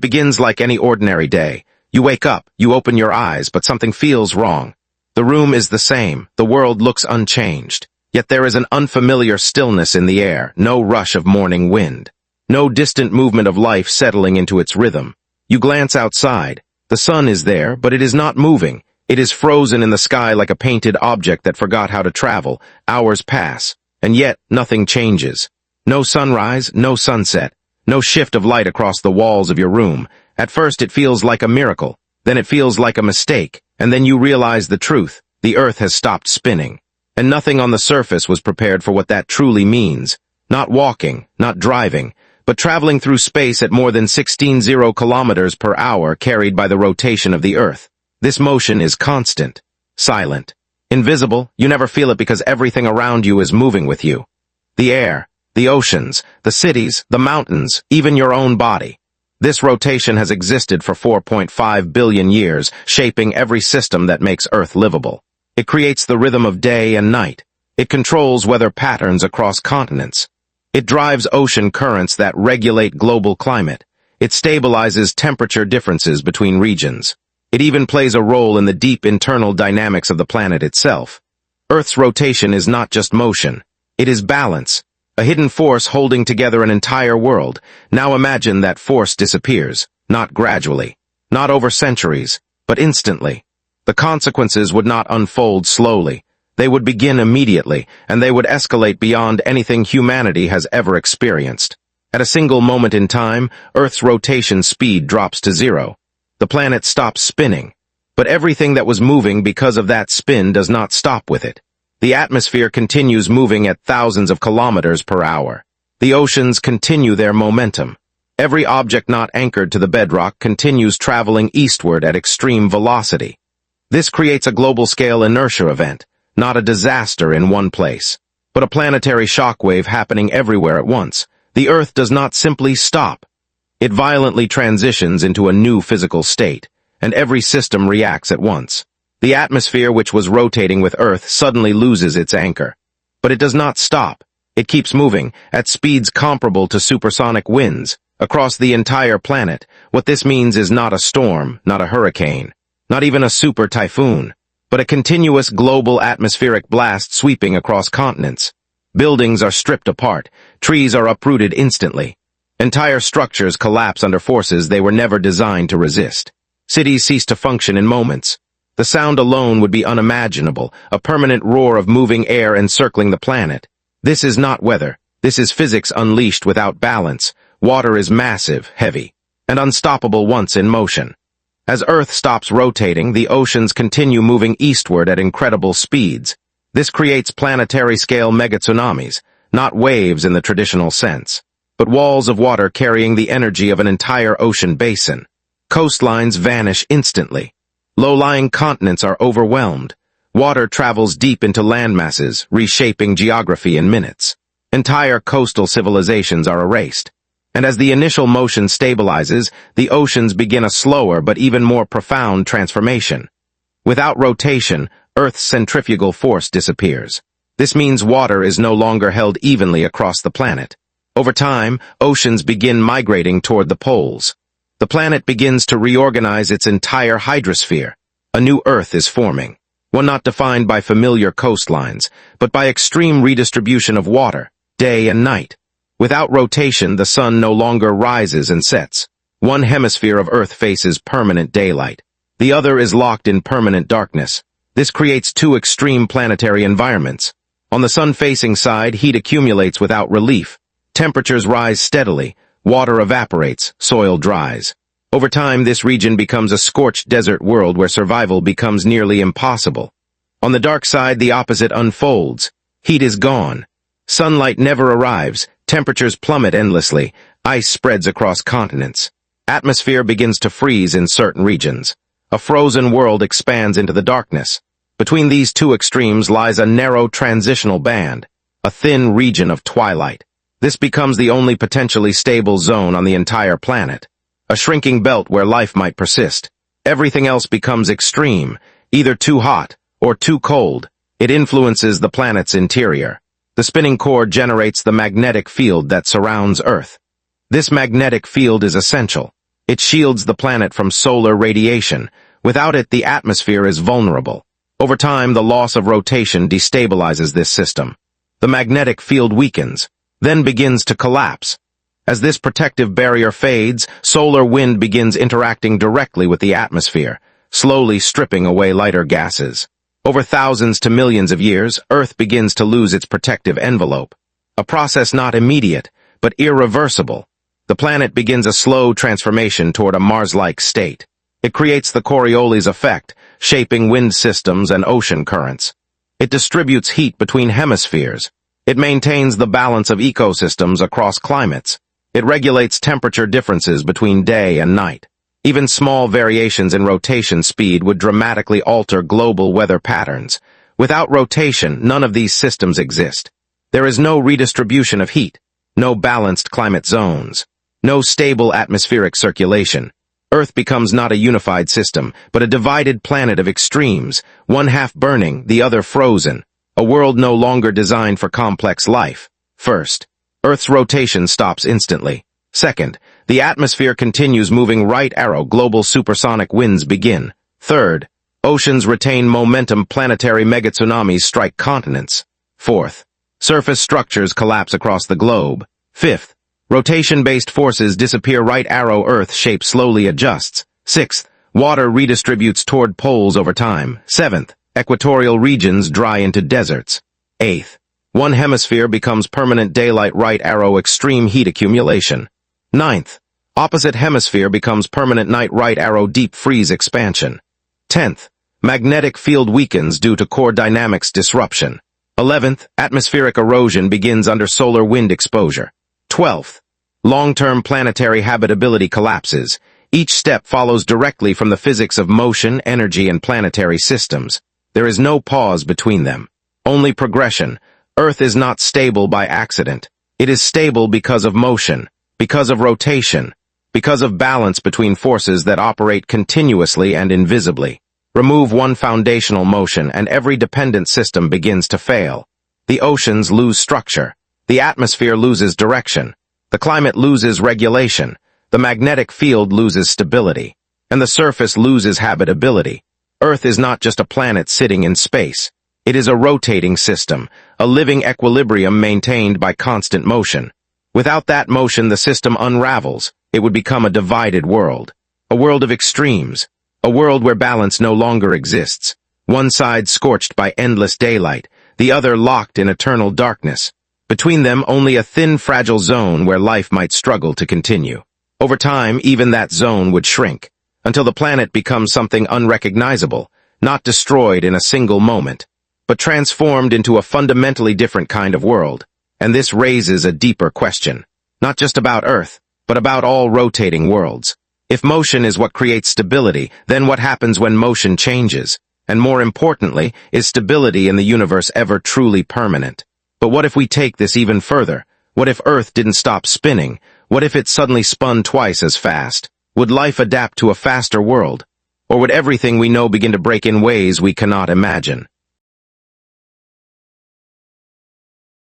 It begins like any ordinary day. You wake up, you open your eyes, but something feels wrong. The room is the same, the world looks unchanged. Yet there is an unfamiliar stillness in the air, no rush of morning wind. No distant movement of life settling into its rhythm. You glance outside. The sun is there, but it is not moving. It is frozen in the sky like a painted object that forgot how to travel. Hours pass, and yet nothing changes. No sunrise, no sunset, no shift of light across the walls of your room. At first it feels like a miracle, then it feels like a mistake, and then you realize the truth. The earth has stopped spinning. And nothing on the surface was prepared for what that truly means. Not walking, not driving, but traveling through space at more than 16,000 kilometers per hour carried by the rotation of the earth. This motion is constant, silent, invisible. You never feel it because everything around you is moving with you. The air, the oceans, the cities, the mountains, even your own body. This rotation has existed for 4.5 billion years, shaping every system that makes Earth livable. It creates the rhythm of day and night. It controls weather patterns across continents. It drives ocean currents that regulate global climate. It stabilizes temperature differences between regions. It even plays a role in the deep internal dynamics of the planet itself. Earth's rotation is not just motion. It is balance, a hidden force holding together an entire world. Now imagine that force disappears, not gradually, not over centuries, but instantly. The consequences would not unfold slowly. They would begin immediately, and they would escalate beyond anything humanity has ever experienced. At a single moment in time, Earth's rotation speed drops to zero. The planet stops spinning. But everything that was moving because of that spin does not stop with it. The atmosphere continues moving at thousands of kilometers per hour. The oceans continue their momentum. Every object not anchored to the bedrock continues traveling eastward at extreme velocity. This creates a global-scale inertia event, not a disaster in one place, but a planetary shockwave happening everywhere at once. The Earth does not simply stop. It violently transitions into a new physical state, and every system reacts at once. The atmosphere which was rotating with Earth suddenly loses its anchor. But it does not stop. It keeps moving, at speeds comparable to supersonic winds, across the entire planet. What this means is not a storm, not a hurricane, not even a super typhoon, but a continuous global atmospheric blast sweeping across continents. Buildings are stripped apart, trees are uprooted instantly. Entire structures collapse under forces they were never designed to resist. Cities cease to function in moments. The sound alone would be unimaginable, a permanent roar of moving air encircling the planet. This is not weather. This is physics unleashed without balance. Water is massive, heavy, and unstoppable once in motion. As Earth stops rotating, the oceans continue moving eastward at incredible speeds. This creates planetary-scale mega-tsunamis, not waves in the traditional sense, but walls of water carrying the energy of an entire ocean basin. Coastlines vanish instantly. Low-lying continents are overwhelmed. Water travels deep into landmasses, reshaping geography in minutes. Entire coastal civilizations are erased. And as the initial motion stabilizes, the oceans begin a slower but even more profound transformation. Without rotation, Earth's centrifugal force disappears. This means water is no longer held evenly across the planet. Over time, oceans begin migrating toward the poles. The planet begins to reorganize its entire hydrosphere. A new Earth is forming, one not defined by familiar coastlines, but by extreme redistribution of water, day and night. Without rotation, the sun no longer rises and sets. One hemisphere of Earth faces permanent daylight. The other is locked in permanent darkness. This creates two extreme planetary environments. On the sun-facing side, heat accumulates without relief. Temperatures rise steadily. Water evaporates. Soil dries. Over time, this region becomes a scorched desert world where survival becomes nearly impossible. On the dark side, the opposite unfolds. Heat is gone. Sunlight never arrives. Temperatures plummet endlessly. Ice spreads across continents. Atmosphere begins to freeze in certain regions. A frozen world expands into the darkness. Between these two extremes lies a narrow transitional band, a thin region of twilight. This becomes the only potentially stable zone on the entire planet, a shrinking belt where life might persist. Everything else becomes extreme, either too hot or too cold. It influences the planet's interior. The spinning core generates the magnetic field that surrounds Earth. This magnetic field is essential. It shields the planet from solar radiation. Without it, the atmosphere is vulnerable. Over time, the loss of rotation destabilizes this system. The magnetic field weakens, then begins to collapse. As this protective barrier fades, solar wind begins interacting directly with the atmosphere, slowly stripping away lighter gases. Over thousands to millions of years, Earth begins to lose its protective envelope. A process not immediate, but irreversible. The planet begins a slow transformation toward a Mars-like state. It creates the Coriolis effect, shaping wind systems and ocean currents. It distributes heat between hemispheres. It maintains the balance of ecosystems across climates. It regulates temperature differences between day and night. Even small variations in rotation speed would dramatically alter global weather patterns. Without rotation, none of these systems exist. There is no redistribution of heat, no balanced climate zones, no stable atmospheric circulation. Earth becomes not a unified system, but a divided planet of extremes, one half burning, the other frozen, a world no longer designed for complex life. First, Earth's rotation stops instantly. Second, the atmosphere continues moving right arrow, global supersonic winds begin. Third, oceans retain momentum, planetary mega-tsunamis strike continents. Fourth, surface structures collapse across the globe. Fifth, rotation-based forces disappear, right arrow, Earth shape slowly adjusts. Sixth, water redistributes toward poles over time. Seventh, equatorial regions dry into deserts. Eighth, one hemisphere becomes permanent daylight, right arrow, extreme heat accumulation. Ninth, opposite hemisphere becomes permanent night, right arrow, deep freeze expansion. 10th, magnetic field weakens due to core dynamics disruption. 11th, atmospheric erosion begins under solar wind exposure. 12th, long-term planetary habitability collapses. Each step follows directly from the physics of motion, energy, and planetary systems. There is no pause between them, only progression. Earth is not stable by accident. It is stable because of motion, because of rotation, because of balance between forces that operate continuously and invisibly. Remove one foundational motion and every dependent system begins to fail. The oceans lose structure. The atmosphere loses direction. The climate loses regulation. The magnetic field loses stability. And the surface loses habitability. Earth is not just a planet sitting in space. It is a rotating system, a living equilibrium maintained by constant motion. Without that motion, the system unravels. It would become a divided world. A world of extremes. A world where balance no longer exists. One side scorched by endless daylight, the other locked in eternal darkness. Between them, only a thin, fragile zone where life might struggle to continue. Over time, even that zone would shrink, until the planet becomes something unrecognizable, not destroyed in a single moment, but transformed into a fundamentally different kind of world. And this raises a deeper question, not just about Earth, but about all rotating worlds. If motion is what creates stability, then what happens when motion changes? And more importantly, is stability in the universe ever truly permanent? But what if we take this even further? What if Earth didn't stop spinning? What if it suddenly spun twice as fast? Would life adapt to a faster world? Or would everything we know begin to break in ways we cannot imagine?